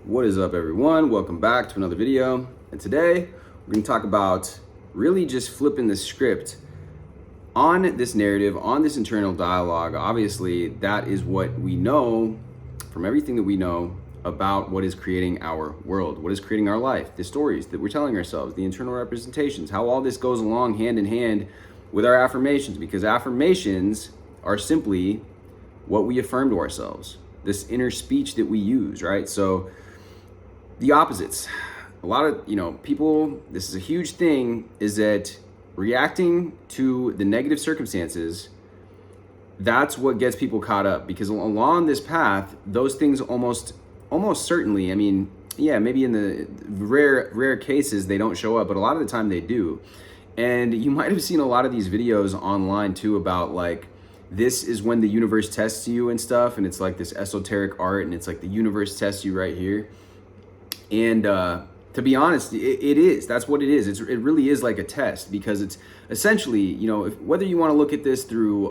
What is up, everyone? Welcome back to another video. And today we're going to talk about really just flipping the script on this narrative, on this internal dialogue. Obviously, that is what we know from everything that we know about what is creating our world, what is creating our life, the stories that we're telling ourselves, the internal representations, how all this goes along hand in hand with our affirmations, because affirmations are simply what we affirm to ourselves, this inner speech that we use, right? So the opposites, a lot of people, this is a huge thing, is that reacting to the negative circumstances, that's what gets people caught up, because along this path, those things almost certainly, maybe in the rare cases they don't show up, but a lot of the time they do. And you might have seen a lot of these videos online too about like, this is when the universe tests you and stuff, and it's like this esoteric art, and it's like the universe tests you right here. And to be honest, it is. That's what it is. It really is like a test, because it's essentially, whether you want to look at this through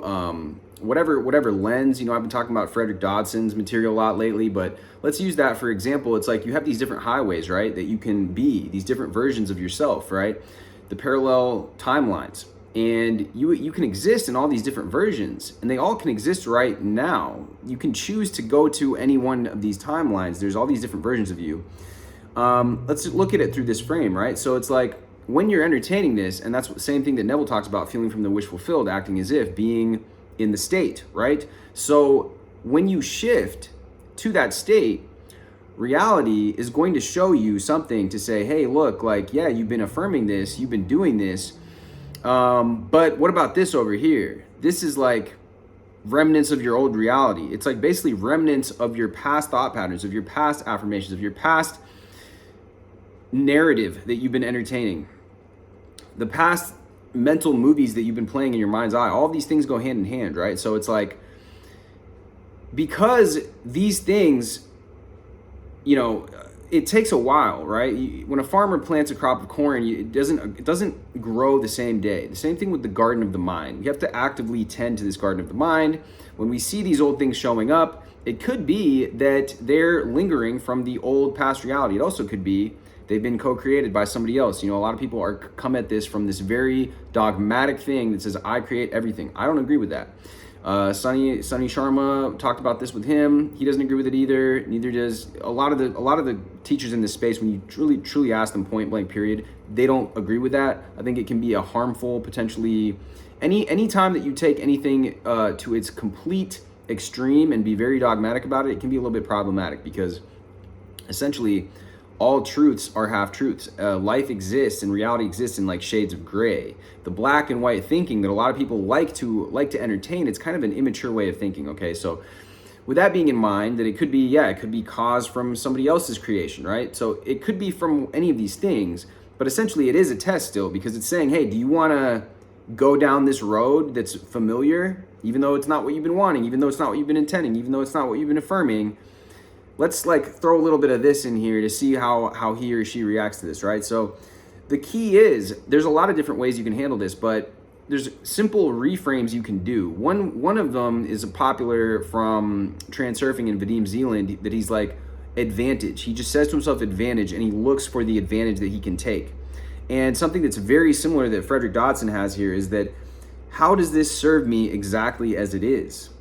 whatever lens, I've been talking about Frederick Dodson's material a lot lately, but let's use that for example. It's like you have these different highways, right, that you can be, these different versions of yourself, right? The parallel timelines. And you can exist in all these different versions, and they all can exist right now. You can choose to go to any one of these timelines. There's all these different versions of you. Let's look at it through this frame, right? So it's like when you're entertaining this, and that's the same thing that Neville talks about, feeling from the wish fulfilled, acting as if, being in the state, right? So when you shift to that state, reality is going to show you something to say, hey, look, like, yeah, you've been affirming this, you've been doing this, but what about this over here? This is like remnants of your old reality. It's like basically remnants of your past thought patterns, of your past affirmations, of your past narrative that you've been entertaining, the past mental movies that you've been playing in your mind's eye. All of these things go hand in hand, right? So it's like, because these things, it takes a while, right? When a farmer plants a crop of corn, it doesn't grow the same day. The same thing with the garden of the mind. You have to actively tend to this garden of the mind. When we see these old things showing up, it could be that they're lingering from the old past reality. It also could be they've been co-created by somebody else. A lot of people come at this from this very dogmatic thing that says, I create everything. I don't agree with that. Sunny Sharma talked about this with him. He doesn't agree with it either. Neither does a lot of the teachers in this space. When you truly ask them point blank period, they don't agree with that. I think it can be a harmful, potentially, any time that you take anything to its complete extreme and be very dogmatic about it, it can be a little bit problematic, because essentially all truths are half truths. Life exists and reality exists in like shades of gray. The black and white thinking that a lot of people like to entertain, it's kind of an immature way of thinking. Okay, so with that being in mind, that it could be caused from somebody else's creation, right? So it could be from any of these things, but essentially it is a test still, because it's saying, hey, do you want to go down this road that's familiar, even though it's not what you've been wanting, even though it's not what you've been intending, even though it's not what you've been affirming? Let's like throw a little bit of this in here to see how he or she reacts to this, right? So the key is, there's a lot of different ways you can handle this, but there's simple reframes you can do. One of them is a popular from Transurfing in Vadim Zealand, that he's like, advantage. He just says to himself advantage, and he looks for the advantage that he can take. And something that's very similar that Frederick Dodson has here is that, how does this serve me exactly as it is?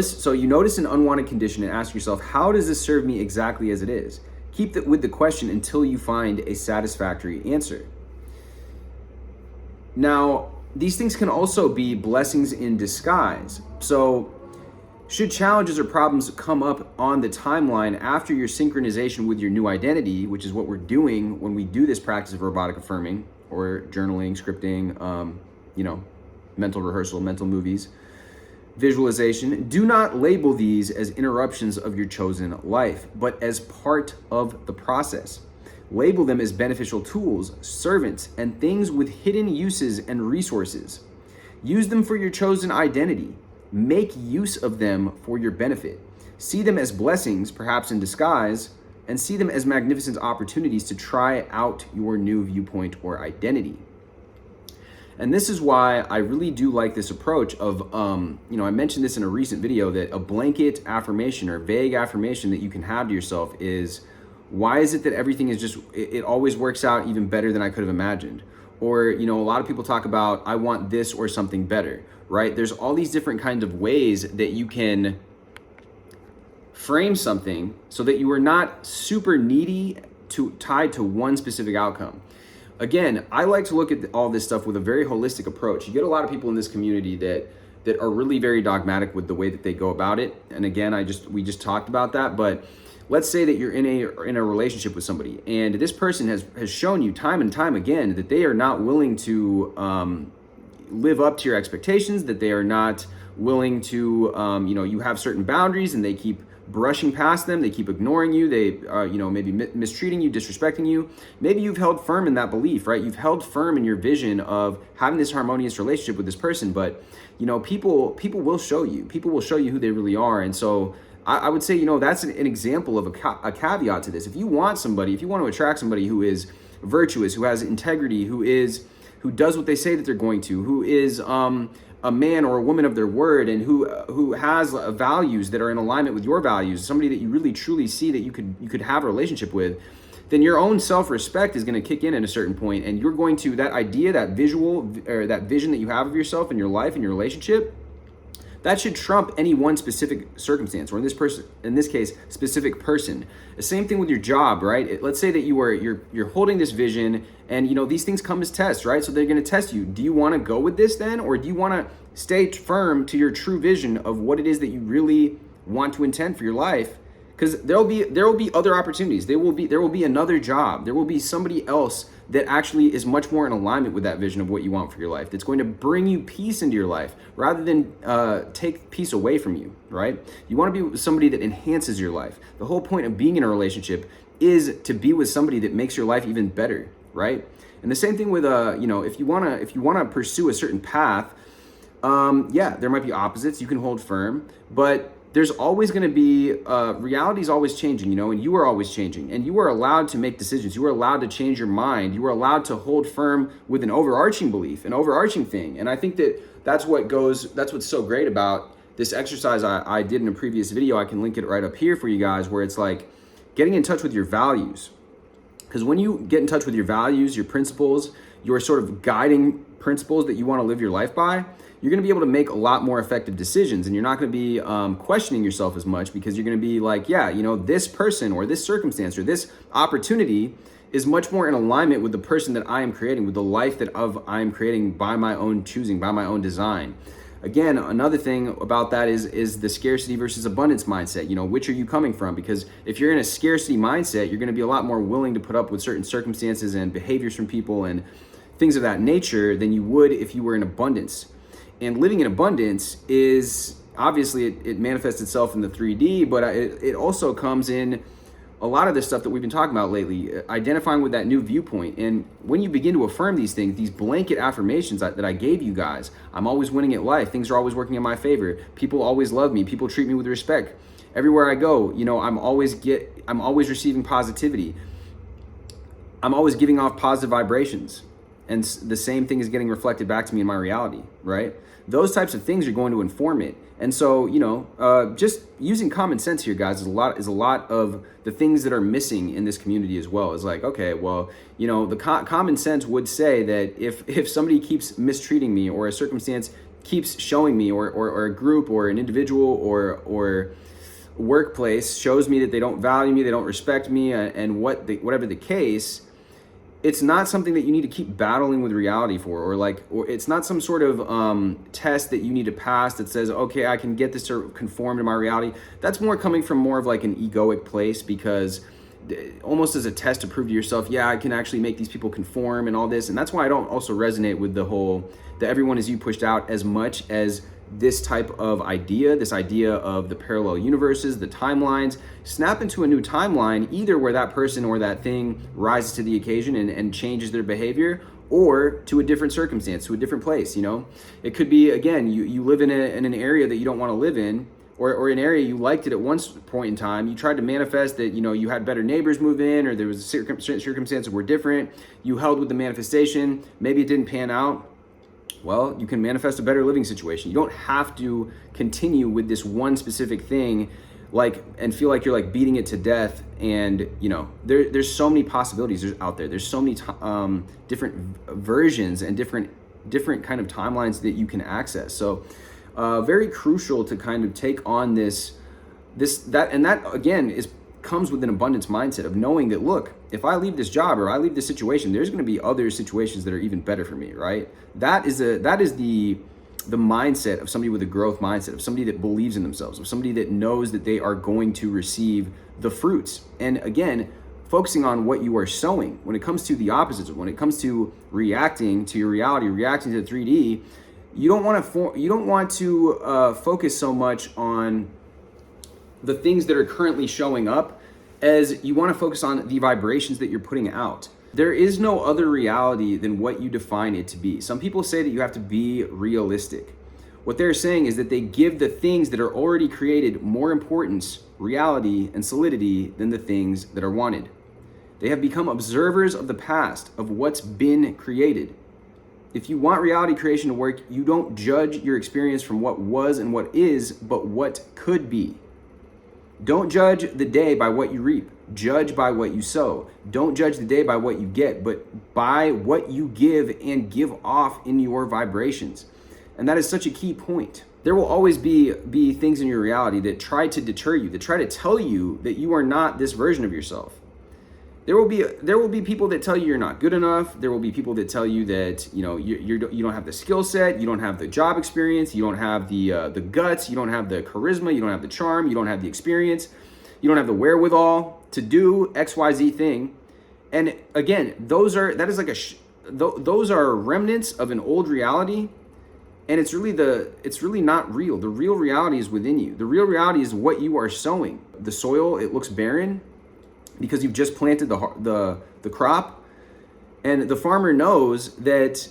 So you notice an unwanted condition and ask yourself, how does this serve me exactly as it is? Keep with the question until you find a satisfactory answer. Now, these things can also be blessings in disguise. So should challenges or problems come up on the timeline after your synchronization with your new identity, which is what we're doing when we do this practice of robotic affirming, or journaling, scripting, mental rehearsal, mental movies, visualization, do not label these as interruptions of your chosen life, but as part of the process. Label them as beneficial tools, servants, and things with hidden uses and resources. Use them for your chosen identity. Make use of them for your benefit. See them as blessings, perhaps in disguise, and see them as magnificent opportunities to try out your new viewpoint or identity. And this is why I really do like this approach of, I mentioned this in a recent video, that a blanket affirmation or vague affirmation that you can have to yourself is, why is it that everything is just, it always works out even better than I could have imagined? Or, a lot of people talk about, I want this or something better, right? There's all these different kinds of ways that you can frame something so that you are not super needy tied to one specific outcome. Again, I like to look at all this stuff with a very holistic approach. You get a lot of people in this community that are really very dogmatic with the way that they go about it. And again, we just talked about that, but let's say that you're in a relationship with somebody, and this person has shown you time and time again that they are not willing to live up to your expectations, that they are not willing to, you have certain boundaries and they keep brushing past them, they keep ignoring you, they maybe mistreating you, disrespecting you. Maybe you've held firm in that belief, right? You've held firm in your vision of having this harmonious relationship with this person, but people will show you who they really are. And so I would say, that's an example of a caveat to this. If you want to attract somebody who is virtuous, who has integrity, who does what they say that they're going to, who is a man or a woman of their word, and who has values that are in alignment with your values, somebody that you really truly see that you could have a relationship with, then your own self-respect is going to kick in at a certain point, and you're going to, that idea, that visual, or that vision that you have of yourself in your life and your relationship, that should trump any one specific circumstance, or in this case, specific person. The same thing with your job, right? Let's say that you're holding this vision, and these things come as tests, right? So they're going to test you. Do you want to go with this then, or do you want to stay firm to your true vision of what it is that you really want to intend for your life? Because there will be other opportunities. There will be another job. There will be somebody else that actually is much more in alignment with that vision of what you want for your life, that's going to bring you peace into your life rather than take peace away from you, right? You want to be with somebody that enhances your life. The whole point of being in a relationship is to be with somebody that makes your life even better, right? And the same thing with if you want to pursue a certain path, there might be opposites. You can hold firm, but there's always going to be, reality is always changing, and you are always changing, and you are allowed to make decisions. You are allowed to change your mind. You are allowed to hold firm with an overarching belief, an overarching thing. And I think that's what's so great about this exercise I did in a previous video. I can link it right up here for you guys, where it's like getting in touch with your values. Because when you get in touch with your values, your principles, your sort of guiding principles that you want to live your life by, you're going to be able to make a lot more effective decisions, and you're not going to be questioning yourself as much, because you're going to be like, this person or this circumstance or this opportunity is much more in alignment with the person that I am creating, with the life that I am creating by my own choosing, by my own design. Again, another thing about that is the scarcity versus abundance mindset. Which are you coming from? Because if you're in a scarcity mindset, you're going to be a lot more willing to put up with certain circumstances and behaviors from people and things of that nature than you would if you were in abundance. And living in abundance is, obviously, it manifests itself in the 3D, but it also comes in a lot of the stuff that we've been talking about lately, identifying with that new viewpoint. And when you begin to affirm these things, these blanket affirmations that I gave you guys, I'm always winning at life, things are always working in my favor, people always love me, people treat me with respect. Everywhere I go, I'm always receiving positivity. I'm always giving off positive vibrations. And the same thing is getting reflected back to me in my reality, right? Those types of things are going to inform it. And so, just using common sense here, guys, is a lot of the things that are missing in this community as well. It's like, okay, well, the common sense would say that if somebody keeps mistreating me, or a circumstance keeps showing me, or a group or an individual or workplace shows me that they don't value me, they don't respect me, and whatever the case, it's not something that you need to keep battling with reality for, or it's not some sort of test that you need to pass that says, okay, I can get this to conform to my reality. That's more coming from more of like an egoic place, because almost as a test to prove to yourself, yeah, I can actually make these people conform and all this. And that's why I don't also resonate with the whole, the everyone is you pushed out, as much as this type of idea, this idea of the parallel universes, the timelines. Snap into a new timeline, either where that person or that thing rises to the occasion and changes their behavior, or to a different circumstance, to a different place. It could be, again, you live in an area that you don't want to live in, or an area you liked it at one point in time. You tried to manifest that, you had better neighbors move in, or there was circumstances were different. You held with the manifestation. Maybe it didn't pan out. Well, you can manifest a better living situation. You don't have to continue with this one specific thing and feel like you're like beating it to death. And there's so many possibilities out there. There's so many different versions and different kind of timelines that you can access. So very crucial to kind of take on that again comes with an abundance mindset of knowing that, look, if I leave this job or I leave this situation, there's going to be other situations that are even better for me, right? That is the mindset of somebody with a growth mindset, of somebody that believes in themselves, of somebody that knows that they are going to receive the fruits. And again, focusing on what you are sowing when it comes to the opposites, when it comes to reacting to your reality, reacting to the 3D, you don't want to focus so much on the things that are currently showing up, as you want to focus on the vibrations that you're putting out. There is no other reality than what you define it to be. Some people say that you have to be realistic. What they're saying is that they give the things that are already created more importance, reality, and solidity than the things that are wanted. They have become observers of the past, of what's been created. If you want reality creation to work, you don't judge your experience from what was and what is, but what could be. Don't judge the day by what you reap. Judge by what you sow. Don't judge the day by what you get, but by what you give and give off in your vibrations. And that is such a key point. There will always be things in your reality that try to deter you, that try to tell you that you are not this version of yourself. There will be people that tell you you're not good enough. There will be people that tell you that you don't have the skill set, you don't have the job experience, you don't have the guts, you don't have the charisma, you don't have the charm, you don't have the experience, you don't have the wherewithal to do XYZ thing. And again, those are remnants of an old reality, and it's really not real. The real reality is within you. The real reality is what you are sowing. The soil, it looks barren, because you've just planted the crop, and the farmer knows that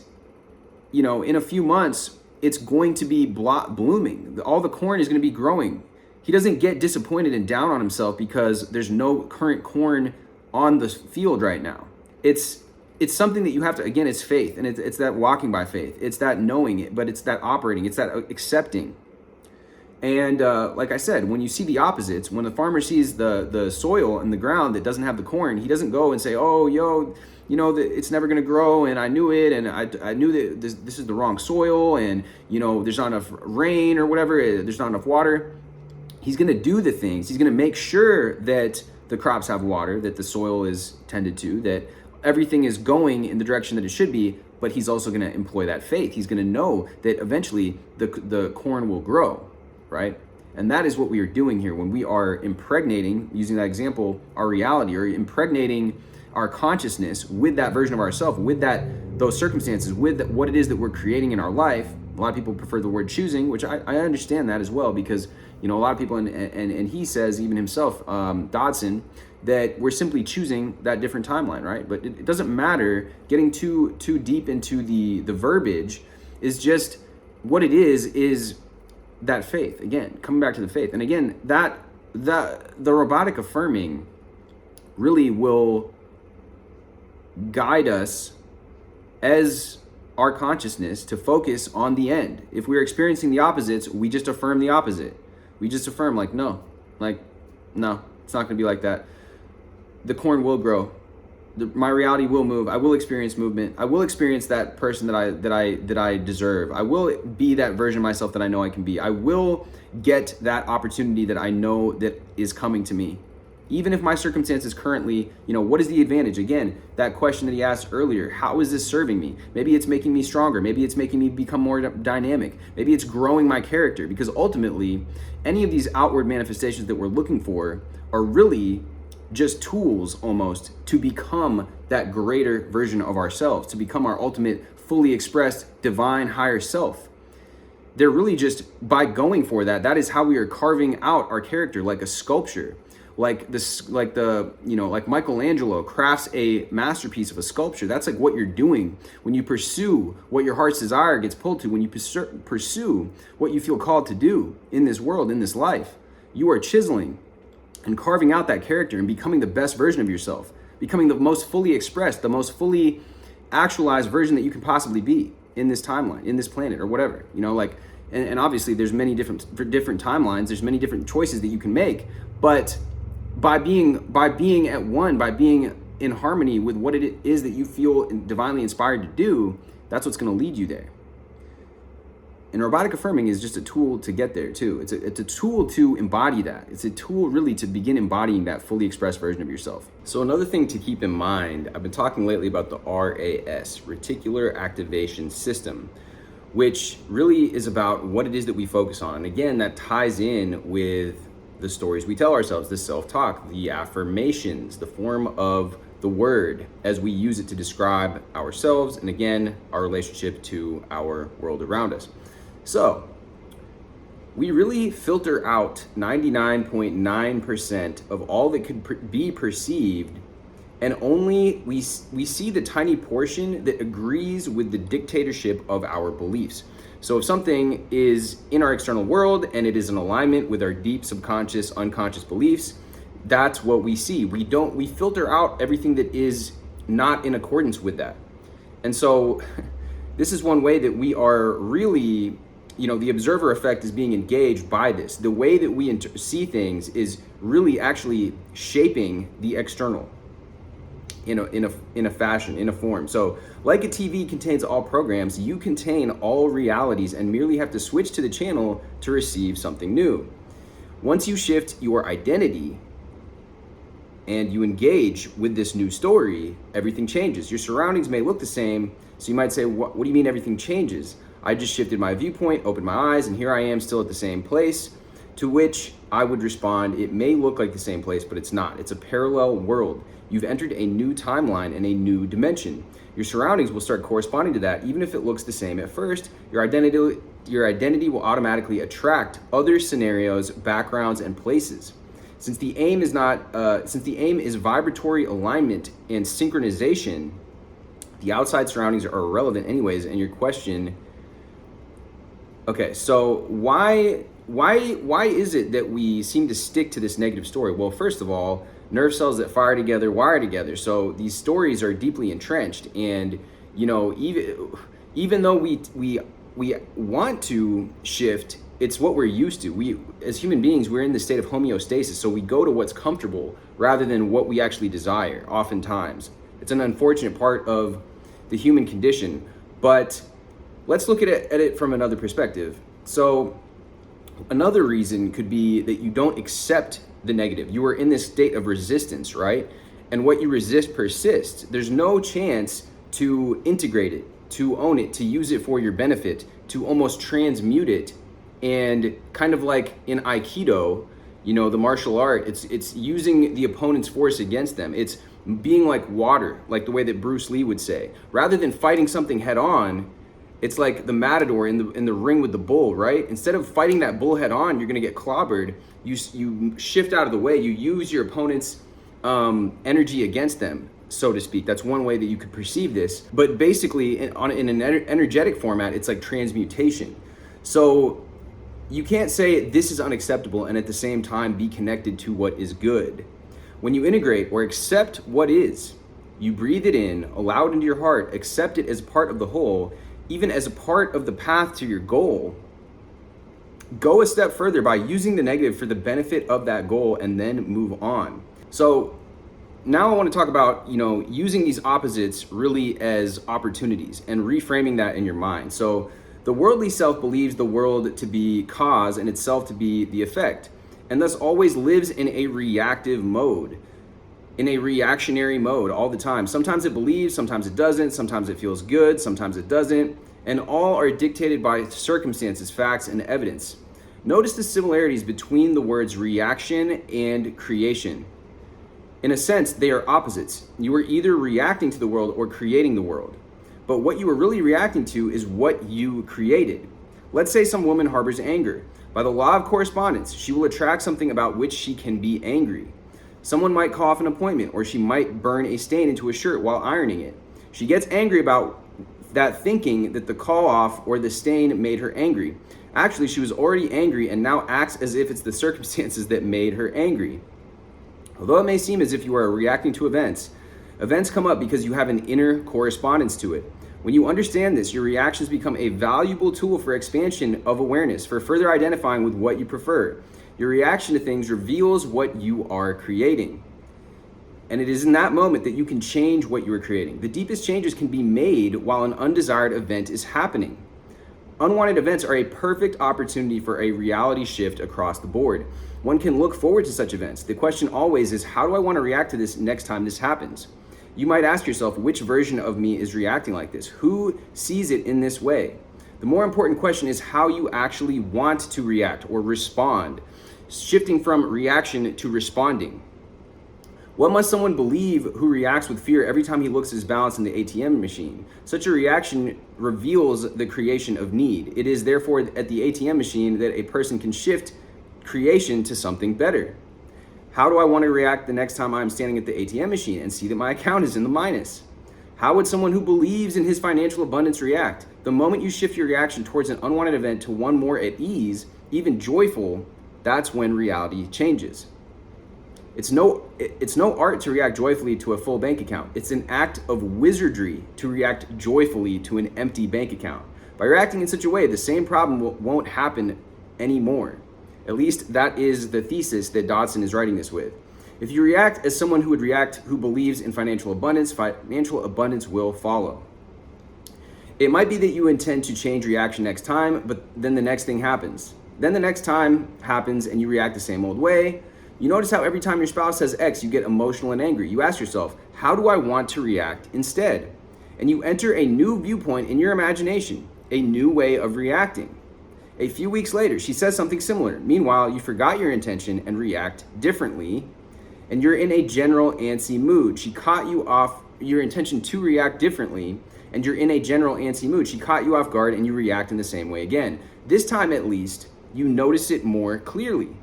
in a few months it's going to be blooming. All the corn is going to be growing. He doesn't get disappointed and down on himself because there's no current corn on the field right now. It's something that you have to, again, it's faith, and it's that walking by faith. It's that knowing it, but it's that operating, it's that accepting. And like I said, when you see the opposites, when the farmer sees the soil and the ground that doesn't have the corn, he doesn't go and say, oh, it's never going to grow, and I knew it, and I knew that this is the wrong soil, and there's not enough rain or whatever, there's not enough water. He's going to do the things. He's going to make sure that the crops have water, that the soil is tended to, that everything is going in the direction that it should be, but he's also going to employ that faith. He's going to know that eventually the corn will grow. Right? And that is what we are doing here when we are impregnating, using that example, our reality, or impregnating our consciousness with that version of ourselves, with those circumstances, with what it is that we're creating in our life. A lot of people prefer the word choosing, which I understand that as well, because a lot of people, and he says even himself, Dodson, that we're simply choosing that different timeline, right? But it doesn't matter. Getting too deep into the verbiage is just what it is that faith. Again, coming back to the faith. And again, the robotic affirming really will guide us as our consciousness to focus on the end. If we're experiencing the opposites, we just affirm the opposite. We just affirm no, it's not going to be like that. The corn will grow. My reality will move. I will experience movement. I will experience that person that I deserve. I will be that version of myself that I know I can be. I will get that opportunity that I know that is coming to me. Even if my circumstances currently, what is the advantage? Again, that question that he asked earlier, how is this serving me? Maybe it's making me stronger. Maybe it's making me become more dynamic. Maybe it's growing my character, because ultimately, any of these outward manifestations that we're looking for are really just tools almost to become that greater version of ourselves, to become our ultimate, fully expressed, divine, higher self. They're really just, by going for that is how we are carving out our character, like a sculpture. Like Michelangelo crafts a masterpiece of a sculpture. That's like what you're doing when you pursue what your heart's desire gets pulled to, when you pursue what you feel called to do in this world, in this life. You are chiseling and carving out that character and becoming the best version of yourself, becoming the most fully expressed, the most fully actualized version that you can possibly be. in this timeline, in this planet, or whatever, you know, like, and obviously there's many different timelines, there's many different choices that you can make, but by being at one, by being in harmony with what it is that you feel divinely inspired to do, that's what's going to lead you there. And robotic affirming is just a tool to get there too. It's a tool to embody that. It's a tool really to begin embodying that fully expressed version of yourself. So another thing to keep in mind, I've been talking lately about the RAS, Reticular Activation System, which really is about what it is that we focus on. And again, that ties in with the stories we tell ourselves, the self-talk, the affirmations, the form of the word as we use it to describe ourselves, and again, our relationship to our world around us. So we really filter out 99.9% of all that could be perceived, and only we see the tiny portion that agrees with the dictatorship of our beliefs. So if something is in our external world and it is in alignment with our deep subconscious, unconscious beliefs, that's what we see. We filter out everything that is not in accordance with that. And so this is one way that we are really, you know, the observer effect is being engaged by this. The way that we see things is really actually shaping the external in a fashion, in a form. So like a TV contains all programs, you contain all realities and merely have to switch to the channel to receive something new. Once you shift your identity and you engage with this new story, everything changes. Your surroundings may look the same, so you might say, what do you mean everything changes? I just shifted my viewpoint, opened my eyes, and here I am still at the same place. To which I would respond, it may look like the same place, but it's not. It's a parallel world. You've entered a new timeline and a new dimension. Your surroundings will start corresponding to that, even if it looks the same at first. Your identity will automatically attract other scenarios, backgrounds, and places. Since the aim is vibratory alignment and synchronization, the outside surroundings are irrelevant anyways. And your question, okay, so why is it that we seem to stick to this negative story? Well, first of all, nerve cells that fire together wire together. So these stories are deeply entrenched, and you know, even though we want to shift, it's what we're used to. We as human beings, we're in the state of homeostasis, so we go to what's comfortable rather than what we actually desire. Oftentimes, it's an unfortunate part of the human condition. But let's look at it from another perspective. So another reason could be that you don't accept the negative. You are in this state of resistance, right? And what you resist persists. There's no chance to integrate it, to own it, to use it for your benefit, to almost transmute it. And kind of like in Aikido, you know, the martial art, it's using the opponent's force against them. It's being like water, like the way that Bruce Lee would say. Rather than fighting something head on, it's like the matador in the ring with the bull, right? Instead of fighting that bull head on, you're gonna get clobbered. You shift out of the way. You use your opponent's energy against them, so to speak. That's one way that you could perceive this. But basically, in an energetic format, it's like transmutation. So you can't say this is unacceptable and at the same time be connected to what is good. When you integrate or accept what is, you breathe it in, allow it into your heart, accept it as part of the whole, even as a part of the path to your goal. Go a step further by using the negative for the benefit of that goal and then move on. So now I want to talk about, you know, using these opposites really as opportunities and reframing that in your mind. So the worldly self believes the world to be cause and itself to be the effect, and thus always lives in a reactive mode, in a reactionary mode all the time. Sometimes it believes, sometimes it doesn't, sometimes it feels good, sometimes it doesn't, and all are dictated by circumstances, facts, and evidence. Notice the similarities between the words reaction and creation. In a sense, they are opposites. You are either reacting to the world or creating the world. But what you are really reacting to is what you created. Let's say some woman harbors anger. By the law of correspondence, she will attract something about which she can be angry. Someone might call off an appointment, or she might burn a stain into a shirt while ironing it. She gets angry about that, thinking that the call off or the stain made her angry. Actually, she was already angry and now acts as if it's the circumstances that made her angry. Although it may seem as if you are reacting to events come up because you have an inner correspondence to it. When you understand this, your reactions become a valuable tool for expansion of awareness, for further identifying with what you prefer. Your reaction to things reveals what you are creating. And it is in that moment that you can change what you are creating. The deepest changes can be made while an undesired event is happening. Unwanted events are a perfect opportunity for a reality shift across the board. One can look forward to such events. The question always is, how do I want to react to this next time this happens? You might ask yourself, which version of me is reacting like this? Who sees it in this way? The more important question is how you actually want to react or respond, shifting from reaction to responding. What must someone believe who reacts with fear every time he looks at his balance in the ATM machine? Such a reaction reveals the creation of need. It is therefore at the ATM machine that a person can shift creation to something better. How do I want to react the next time I'm standing at the ATM machine and see that my account is in the minus? How would someone who believes in his financial abundance react? The moment you shift your reaction towards an unwanted event to one more at ease, even joyful, that's when reality changes. It's no art to react joyfully to a full bank account. It's an act of wizardry to react joyfully to an empty bank account. By reacting in such a way, the same problem won't happen anymore. At least that is the thesis that Dodson is writing this with. If you react as someone who would react who believes in financial abundance will follow. It might be that you intend to change reaction next time, but then the next thing happens. Then the next time happens and you react the same old way. You notice how every time your spouse says X, you get emotional and angry. You ask yourself, how do I want to react instead? And you enter a new viewpoint in your imagination, a new way of reacting. A few weeks later, she says something similar. Meanwhile, you forgot your intention and react differently, and you're in a general antsy mood. She caught you off your intention to react differently, and you're in a general antsy mood. She caught you off guard and you react in the same way again. This time, at least, you notice it more clearly.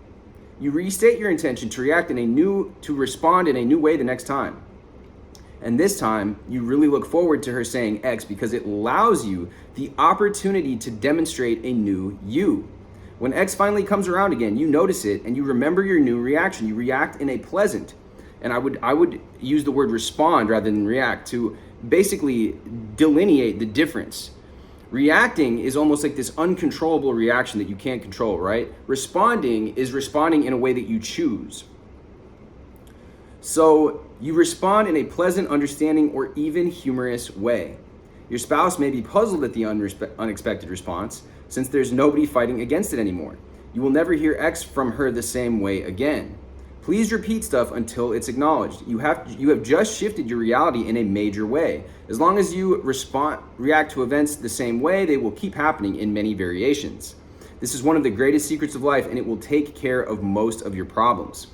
You restate your intention to respond in a new way the next time. And this time, you really look forward to her saying X because it allows you the opportunity to demonstrate a new you. When X finally comes around again, you notice it and you remember your new reaction. You react in a pleasant, and I would use the word respond rather than react to basically delineate the difference. Reacting is almost like this uncontrollable reaction that you can't control, right? Responding is responding in a way that you choose. So you respond in a pleasant, understanding, or even humorous way. Your spouse may be puzzled at the unexpected response, since there's nobody fighting against it anymore. You will never hear X from her the same way again. Please repeat stuff until it's acknowledged. You have just shifted your reality in a major way. As long as you react to events the same way, they will keep happening in many variations. This is one of the greatest secrets of life, and it will take care of most of your problems.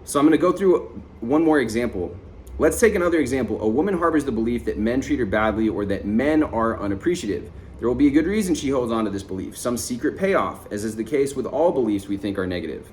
So I'm going to go through one more example. Let's take another example. A woman harbors the belief that men treat her badly or that men are unappreciative. There will be a good reason she holds on to this belief, some secret payoff, as is the case with all beliefs we think are negative.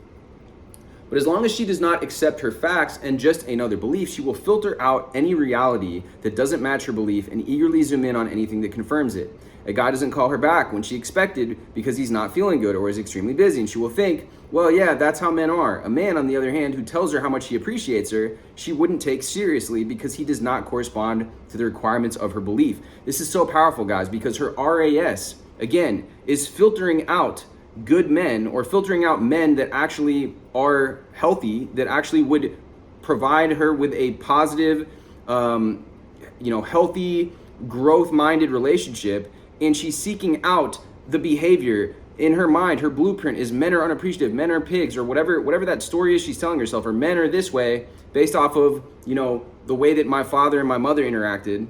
But as long as she does not accept her facts and just another belief, she will filter out any reality that doesn't match her belief and eagerly zoom in on anything that confirms it. A guy doesn't call her back when she expected because he's not feeling good or is extremely busy, and she will think, well, yeah, that's how men are. A man, on the other hand, who tells her how much he appreciates her, she wouldn't take seriously because he does not correspond to the requirements of her belief. This is so powerful, guys, because her RAS, again, is filtering out good men or filtering out men that actually are healthy, that actually would provide her with a positive, healthy, growth-minded relationship. And she's seeking out the behavior in her mind. Her blueprint is men are unappreciative, men are pigs, or whatever that story is she's telling herself, or men are this way based off of, the way that my father and my mother interacted,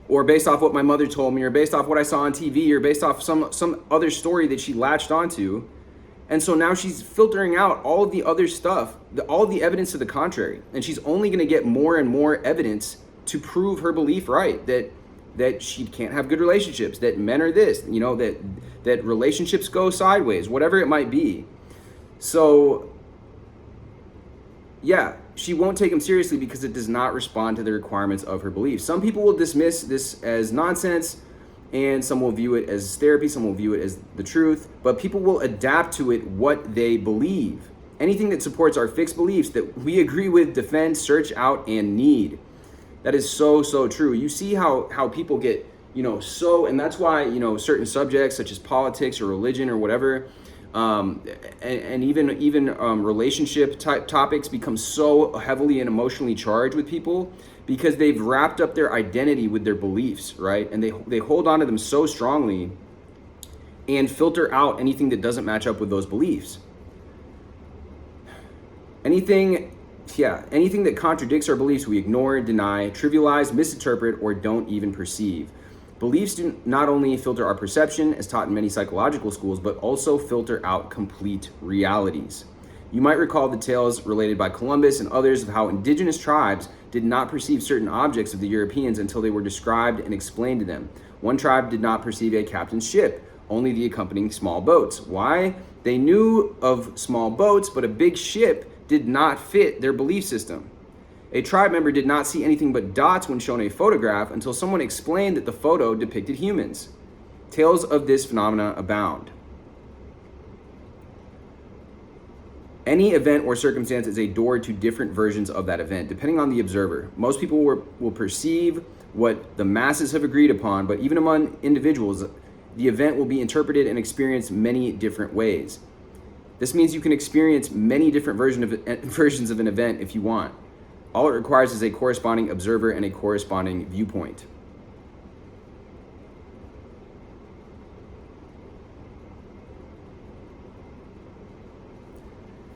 or based off what my mother told me, or based off what I saw on TV, or based off some other story that she latched onto. And so now she's filtering out all of the other stuff, all of the evidence to the contrary. And she's only going to get more and more evidence to prove her belief right, that she can't have good relationships, that men are this, that relationships go sideways, whatever it might be. So yeah, she won't take him seriously because it does not respond to the requirements of her belief. Some people will dismiss this as nonsense, and some will view it as therapy, some will view it as the truth, but people will adapt to it what they believe. Anything that supports our fixed beliefs that we agree with, defend, search out, and need. That is so, so true. You see how people get, and that's why, certain subjects such as politics or religion or whatever, and even relationship type topics become so heavily and emotionally charged with people because they've wrapped up their identity with their beliefs, right? And they hold on to them so strongly and filter out anything that doesn't match up with those beliefs. Anything that contradicts our beliefs, we ignore, deny, trivialize, misinterpret, or don't even perceive. Beliefs do not only filter our perception, as taught in many psychological schools, but also filter out complete realities. You might recall the tales related by Columbus and others of how indigenous tribes did not perceive certain objects of the Europeans until they were described and explained to them. One tribe did not perceive a captain's ship, only the accompanying small boats. Why? They knew of small boats, but a big ship did not fit their belief system. A tribe member did not see anything but dots when shown a photograph until someone explained that the photo depicted humans. Tales of this phenomena abound. Any event or circumstance is a door to different versions of that event, depending on the observer. Most people will perceive what the masses have agreed upon, but even among individuals, the event will be interpreted and experienced many different ways. This means you can experience many different versions of an event if you want. All it requires is a corresponding observer and a corresponding viewpoint.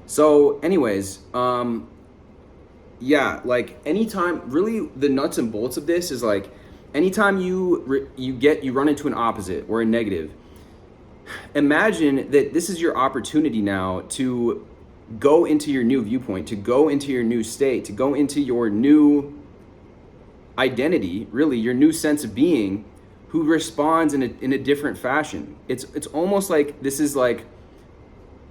So anyways, like anytime, really the nuts and bolts of this is like, anytime you run into an opposite or a negative, imagine that this is your opportunity now to go into your new viewpoint, to go into your new state, to go into your new identity, really your new sense of being, who responds in a different fashion. It's almost like this is like,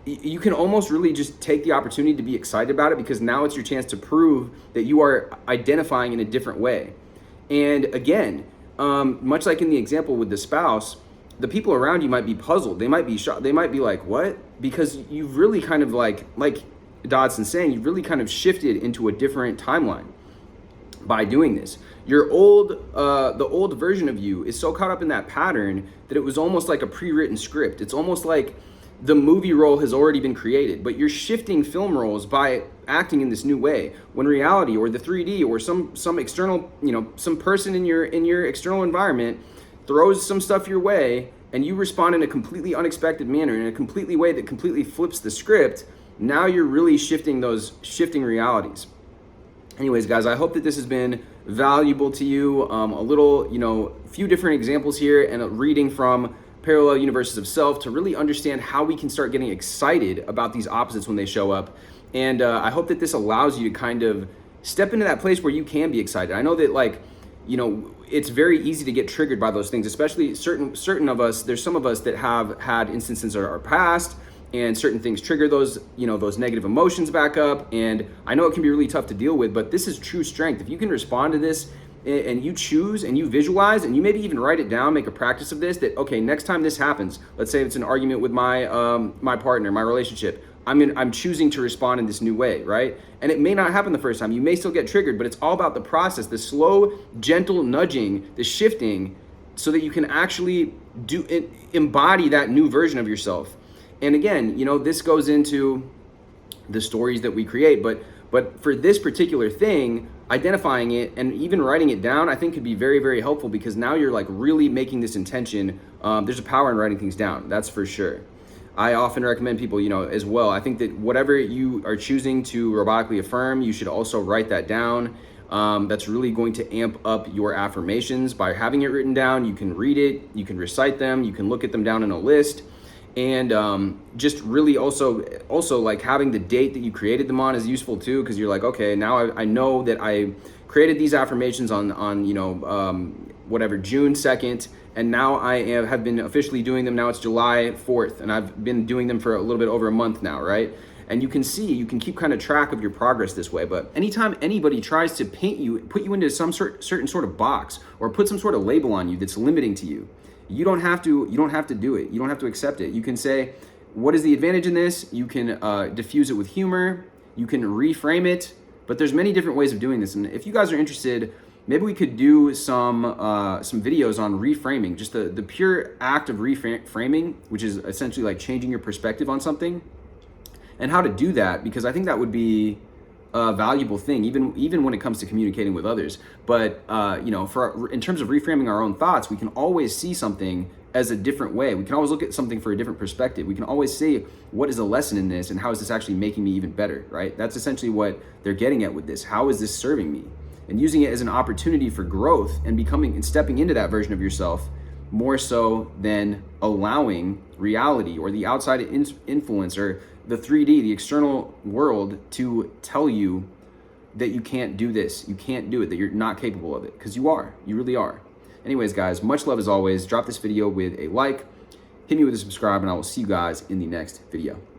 you can almost really just take the opportunity to be excited about it, because now it's your chance to prove that you are identifying in a different way. And again, much like in the example with the spouse, the people around you might be puzzled. They might be shocked. They might be like, what? Because you've really kind of like Dodson's saying, you've really kind of shifted into a different timeline by doing this. The old version of you is so caught up in that pattern that it was almost like a pre-written script. It's almost like the movie role has already been created, but you're shifting film roles by acting in this new way. When reality, or the 3D, or some external, some person in your external environment throws some stuff your way, and you respond in a completely unexpected manner, in a completely way that completely flips the script. Now you're really shifting realities. Anyways, guys, I hope that this has been valuable to you. A little, few different examples here, and a reading from Parallel Universes of Self to really understand how we can start getting excited about these opposites when they show up. And I hope that this allows you to kind of step into that place where you can be excited. I know that it's very easy to get triggered by those things, especially certain of us. There's some of us that have had instances in our past, and certain things trigger those negative emotions back up. And I know it can be really tough to deal with, but this is true strength. If you can respond to this and you choose and you visualize and you maybe even write it down, make a practice of this, that, okay, next time this happens, let's say it's an argument with my partner, my relationship, I'm choosing to respond in this new way, right? And it may not happen the first time. You may still get triggered, but it's all about the process, the slow, gentle nudging, the shifting, so that you can actually embody that new version of yourself. And again, this goes into the stories that we create, but for this particular thing, identifying it and even writing it down, I think could be very, very helpful, because now you're like really making this intention. There's a power in writing things down, that's for sure. I often recommend people, as well. I think that whatever you are choosing to robotically affirm, you should also write that down. That's really going to amp up your affirmations. By having it written down, you can read it, you can recite them, you can look at them down in a list. And just really also like having the date that you created them on is useful too, because you're like, okay, now I know that I created these affirmations on June 2nd, and now I have been officially doing them. Now it's July 4th, and I've been doing them for a little bit over a month now, right? And you can keep kind of track of your progress this way. But anytime anybody tries to put you into some certain sort of box, or put some sort of label on you that's limiting to you, you don't have to do it. You don't have to accept it. You can say, what is the advantage in this? You can diffuse it with humor. You can reframe it. But there's many different ways of doing this. And if you guys are interested, maybe we could do some videos on reframing, just the pure act of reframing, which is essentially like changing your perspective on something, and how to do that, because I think that would be a valuable thing, even when it comes to communicating with others. But in terms of reframing our own thoughts, we can always see something as a different way. We can always look at something for a different perspective. We can always say, what is the lesson in this, and how is this actually making me even better, right? That's essentially what they're getting at with this. How is this serving me? And using it as an opportunity for growth and becoming and stepping into that version of yourself, more so than allowing reality or the outside influence or the 3D, the external world, to tell you that you can't do this, you can't do it, that you're not capable of it, because you are, you really are. Anyways, guys, much love as always. Drop this video with a like, hit me with a subscribe, and I will see you guys in the next video.